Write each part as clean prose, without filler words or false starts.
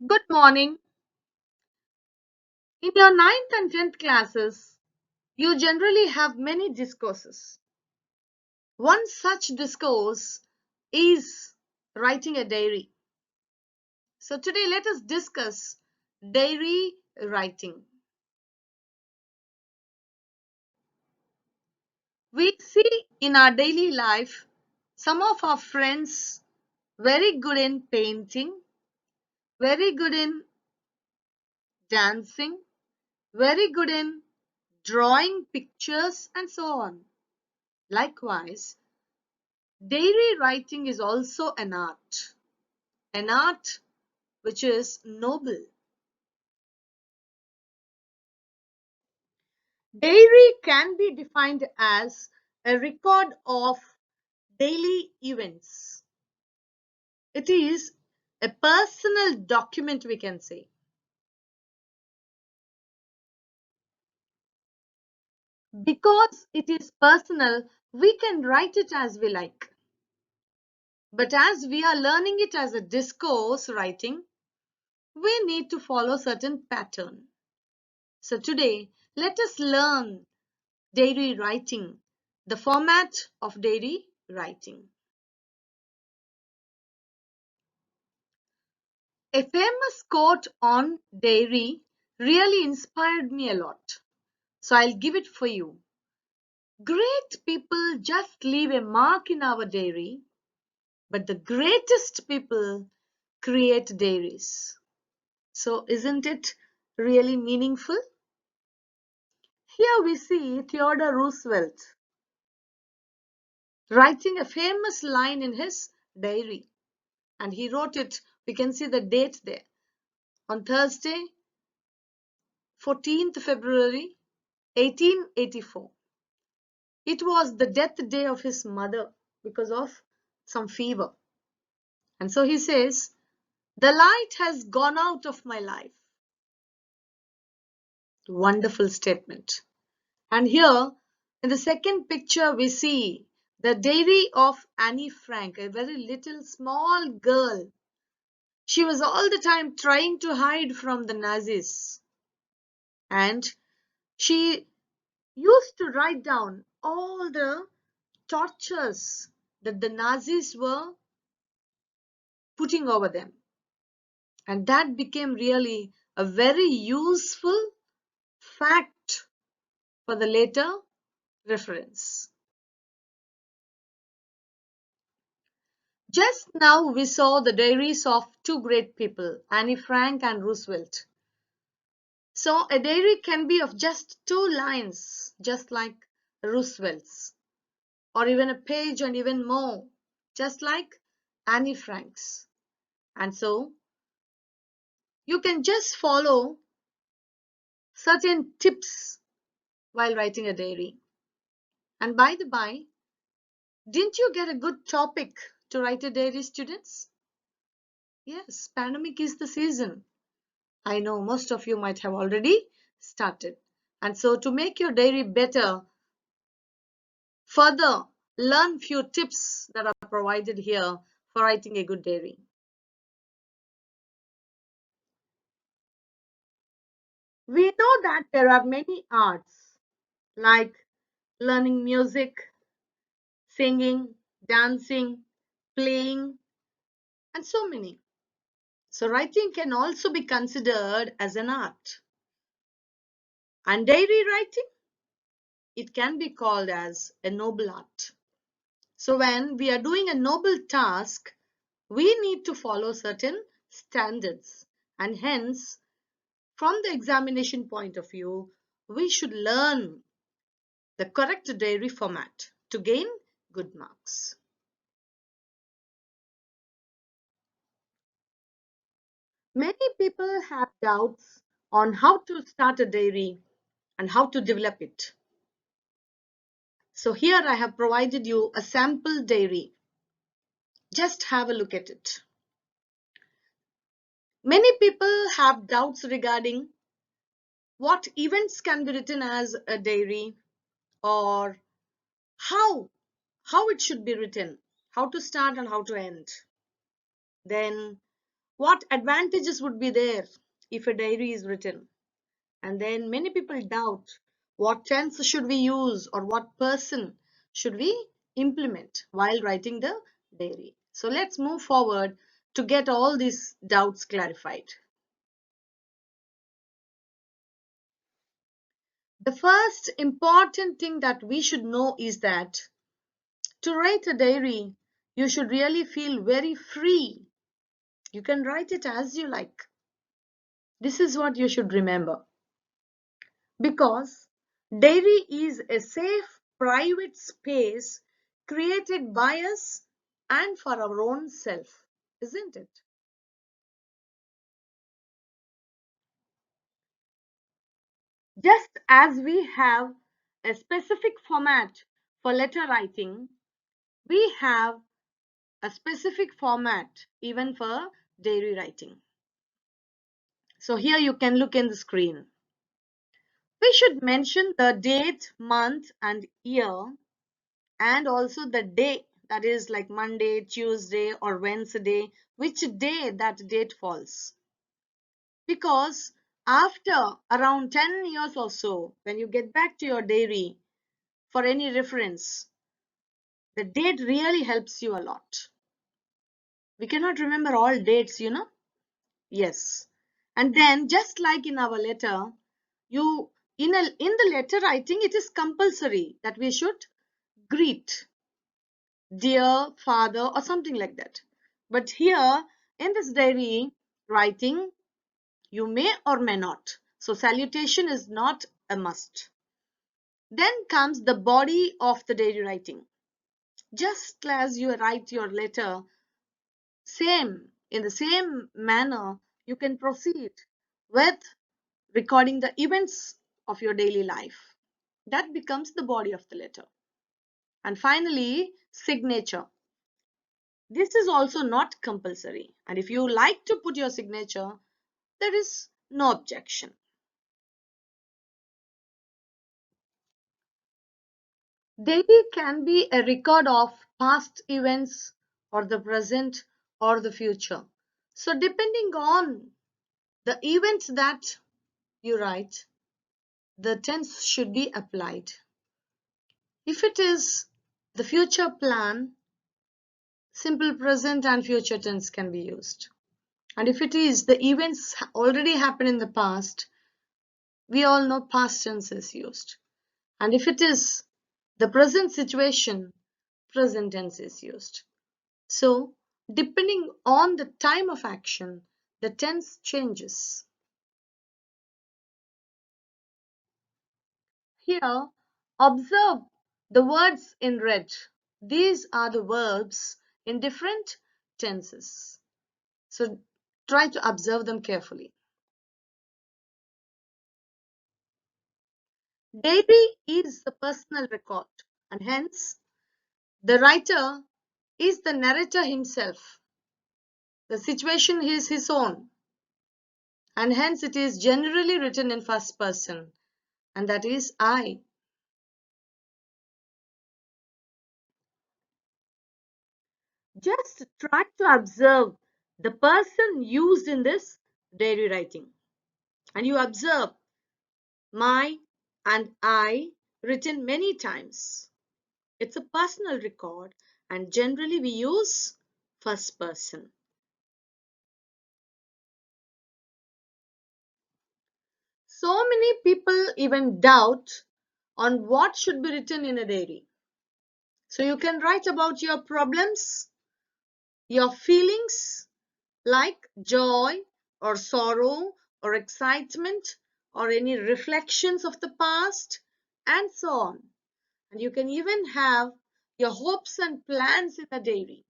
Good morning. In your ninth and 10th classes, you generally have many discourses. One such discourse is writing a diary. So today let us discuss diary writing. We see in our daily life some of our friends very good in painting, very good in dancing, very good in drawing pictures and so on. Likewise, diary writing is also an art which is noble. Diary can be defined as a record of daily events. It is a personal document, we can say. Because it is personal, we can write it as we like. But as we are learning it as a discourse writing, we need to follow certain pattern. So today, let us learn diary writing, the format of diary writing. A famous quote on diary really inspired me a lot. So I'll give it for you. Great people just leave a mark in our diary, but the greatest people create diaries. So isn't it really meaningful? Here we see Theodore Roosevelt writing a famous line in his diary. And he wrote it, we can see the date there. On Thursday, 14th February 1884. It was the death day of his mother because of some fever. And so he says, "The light has gone out of my life." Wonderful statement. And here in the second picture, we see the diary of Annie Frank, a very little small girl. She was all the time trying to hide from the Nazis. And she used to write down all the tortures that the Nazis were putting over them. And that became really a very useful fact for the later reference. Just now we saw the diaries of two great people, Anne Frank and Roosevelt. So a diary can be of just 2 lines, just like Roosevelt's, or even a page and even more, just like Anne Frank's. And so you can just follow certain tips while writing a diary. And by the by, didn't you get a good topic to write a diary, students? Yes, pandemic is the season. I know most of you might have already started. And so to make your diary better, further learn few tips that are provided here for writing a good diary. We know that there are many arts like learning music, singing, dancing, playing, and so many. So writing can also be considered as an art. And diary writing, it can be called as a noble art. So when we are doing a noble task, we need to follow certain standards. And hence, from the examination point of view, we should learn the correct diary format to gain good marks. Many people have doubts on how to start a diary and how to develop it. So here I have provided you a sample diary. Just have a look at it. Many people have doubts regarding what events can be written as a diary or how it should be written, how to start and how to end. Then What advantages would be there if a diary is written? And then many people doubt what tense should we use or what person should we implement while writing the diary. So let's move forward to get all these doubts clarified. The first important thing that we should know is that to write a diary, you should really feel very free. You can write it as you like. This is what you should remember. Because diary is a safe, private space created by us and for our own self, isn't it? Just as we have a specific format for letter writing, we have a specific format even for diary writing. So here you can look in the screen. We should mention the date, month, and year, and also the day, that is like Monday, Tuesday, or Wednesday, which day that date falls. Because after around 10 years or so, when you get back to your diary for any reference, the date really helps you a lot. We cannot remember all dates, you know? Yes. And then just like in our letter, you in the letter I think it is compulsory that we should greet dear father or something like that. But here in this diary writing, you may or may not. So salutation is not a must. Then comes the body of the diary writing. Just as you write your letter, same in the same manner, you can proceed with recording the events of your daily life. That becomes the body of the letter. And finally, signature. This is also not compulsory. And if you like to put your signature, there is no objection. Diary can be a record of past events or the present or the future. So depending on the events that you write, the tense should be applied. If it is the future plan, simple present and future tense can be used. And if it is the events already happened in the past, we all know past tense is used. And if it is the present situation, present tense is used. So, depending on the time of action, the tense changes. Here, observe the words in red. These are the verbs in different tenses. So, try to observe them carefully. Diary is the personal record, and hence the writer is the narrator himself. The situation is his own, and hence it is generally written in first person, and that is I. Just try to observe the person used in this diary writing, and you observe my and I written many times. It's a personal record, and generally we use first person. So many people even doubt on what should be written in a diary. So you can write about your problems, your feelings like joy or sorrow or excitement or any reflections of the past and so on. And you can even have your hopes and plans in a diary,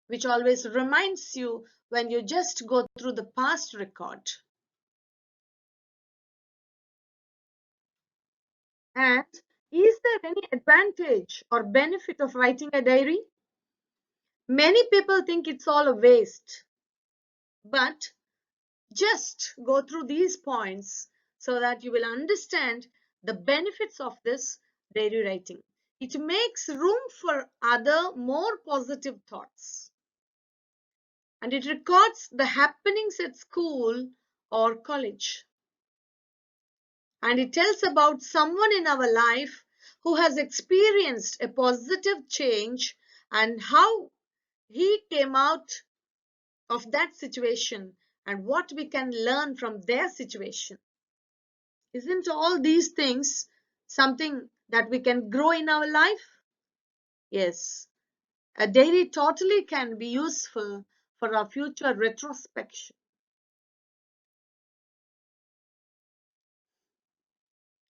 which always reminds you when you just go through the past record. And is there any advantage or benefit of writing a diary? Many people think it's all a waste, but just go through these points so that you will understand the benefits of this diary writing. It makes room for other more positive thoughts. and it records the happenings at school or college. And it tells about someone in our life who has experienced a positive change and how he came out of that situation and what we can learn from their situation. Isn't all these things something that we can grow in our life? Yes, a diary totally can be useful for our future retrospection.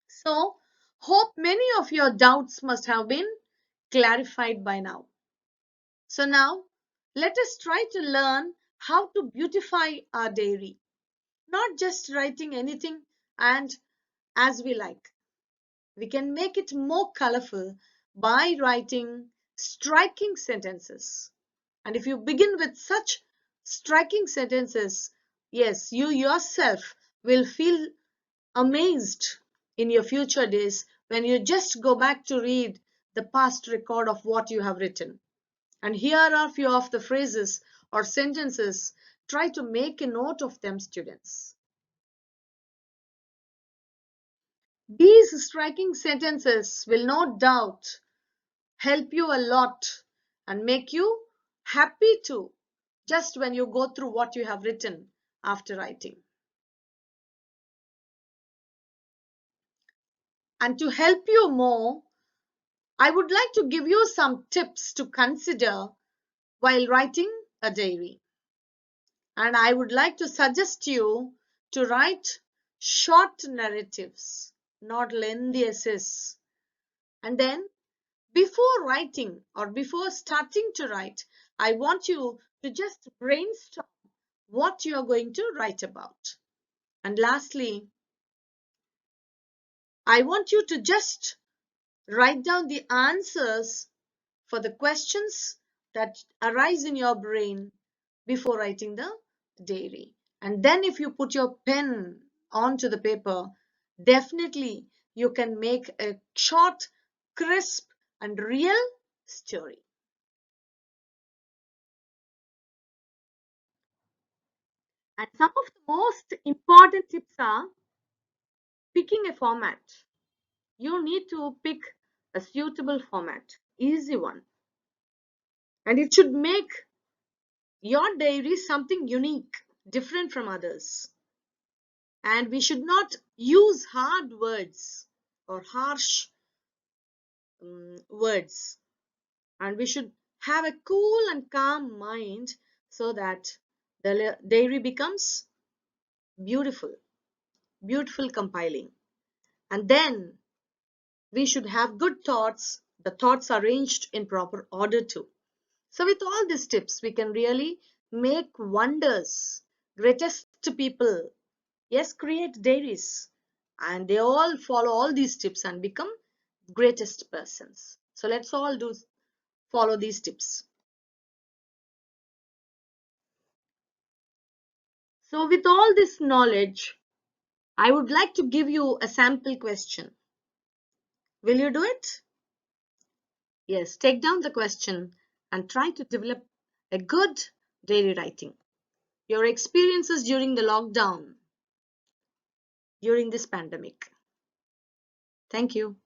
So, hope many of your doubts must have been clarified by now. So, now let us try to learn how to beautify our diary, not just writing anything and as we like. We can make it more colorful by writing striking sentences. And if you begin with such striking sentences, yes, you yourself will feel amazed in your future days when you just go back to read the past record of what you have written. And here are a few of the phrases or sentences. Try to make a note of them, students. These striking sentences will no doubt help you a lot and make you happy too, just when you go through what you have written after writing. And to help you more, I would like to give you some tips to consider while writing a diary. And I would like to suggest you to write short narratives, not lengthy essays. And then before writing or before starting to write, I want you to just brainstorm what you are going to write about. And lastly, I want you to just write down the answers for the questions that arise in your brain before writing the diary. And then if you put your pen onto the paper, definitely you can make a short, crisp, and real story. And some of the most important tips are picking a format. You need to pick a suitable format, easy one. And it should make your diary something unique, different from others. And we should not use hard words or harsh words. And we should have a cool and calm mind so that the diary becomes beautiful, beautiful compiling. And then we should have good thoughts, the thoughts arranged in proper order too. So with all these tips, we can really make wonders. Greatest people, yes, create diaries. And they all follow all these tips and become greatest persons. So let's all do follow these tips. So with all this knowledge, I would like to give you a sample question. Will you do it? Yes, take down the question and try to develop a good daily writing. Your experiences during the lockdown, during this pandemic. Thank you.